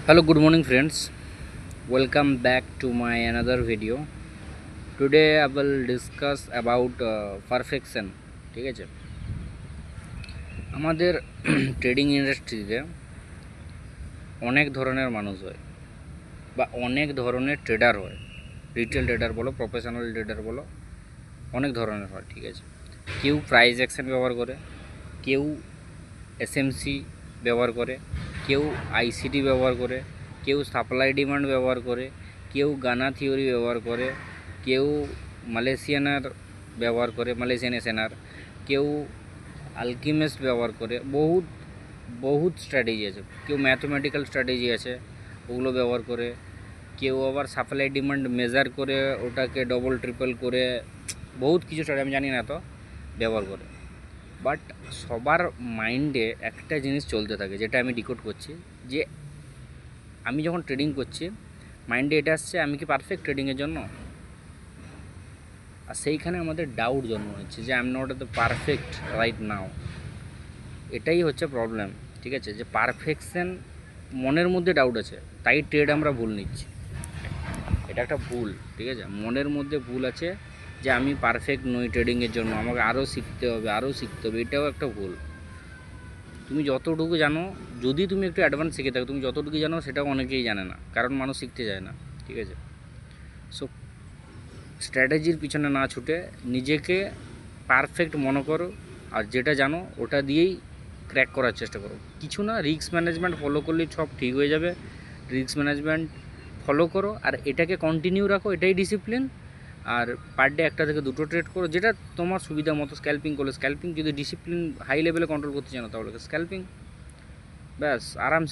Hello, good morning, friends. Welcome back to my another video. Today I will discuss about perfection. ঠিক আছে, আমাদের trading ইন্ডাস্ট্রিতে অনেক ধরনের মানুষ হয় বা অনেক ধরনের ট্রেডার হয়। রিটেল ট্রেডার বলো, প্রফেশনাল ট্রেডার বলো, অনেক ধরনের হয়। ঠিক আছে, কেউ প্রাইস অ্যাকশন ব্যবহার করে, কেউ এসএমসি ব্যবহার করে, কেউ আইসিটি ব্যবহার করে, কেউ সাপ্লাই ডিমান্ড ব্যবহার করে, কেউ গানা থিওরি ব্যবহার করে, কেউ মালয়েশিয়ানার ব্যবহার করে, মালয়েশিয়ান এসএনআর, কেউ আলকিমিস্ট ব্যবহার করে। বহুত বহুত স্ট্র্যাটেজি আছে। কেউ ম্যাথমেটিক্যাল স্ট্র্যাটেজি আছে, ওগুলো ব্যবহার করে। কেউ আবার সাপ্লাই ডিমান্ড মেজার করে ওটাকে ডবল ট্রিপল করে বহুত কিছু স্ট্র্যাটেজি আমি জানি না তো ব্যবহার করে। বাট সবার মাইন্ডে একটা জিনিস চলতে থাকে, যেটা আমি ডিকোড করছি, যে আমি যখন ট্রেডিং করছি মাইন্ডে এটা আসছে, আমি কি পারফেক্ট ট্রেডিংয়ের জন্য? আর সেইখানে আমাদের ডাউট জন্ম হচ্ছে যে I am not the perfect right now. এটাই হচ্ছে প্রবলেম। ঠিক আছে, যে পারফেকশন মনের মধ্যে ডাউট আছে, তাই ট্রেড আমরা ভুল নিচ্ছি। এটা একটা ভুল। ঠিক আছে, মনের মধ্যে ভুল আছে যে আমি পারফেক্ট নই ট্রেডিংয়ের জন্য, আমাকে আরও শিখতে হবে, আরও শিখতে হবে। এটাও একটা ভুল। তুমি যতটুকু জানো, যদি তুমি একটু অ্যাডভান্স শিখে থাকো, তুমি যতটুকু জানো সেটাও অনেকেই জানে না, কারণ মানুষ শিখতে যায় না। ঠিক আছে, সো স্ট্র্যাটেজির পিছনে না ছুটে নিজেকে পারফেক্ট মনে করো, আর যেটা জানো ওটা দিয়েই ক্র্যাক করার চেষ্টা করো। কিছু না, রিস্ক ম্যানেজমেন্ট ফলো করলেই সব ঠিক হয়ে যাবে। রিস্ক ম্যানেজমেন্ট ফলো করো আর এটাকে কন্টিনিউ রাখো, এটাই ডিসিপ্লিন। আর পার ডে একটা থেকে দুটো ট্রেড করো, যেটা তোমার সুবিধা মতো। স্ক্যাল্পিং করলে স্ক্যাল্পিং, যদি ডিসিপ্লিন হাই লেভেলে কন্ট্রোল করতে জানো তাহলে স্ক্যাল্পিং, ব্যাস আরামসে।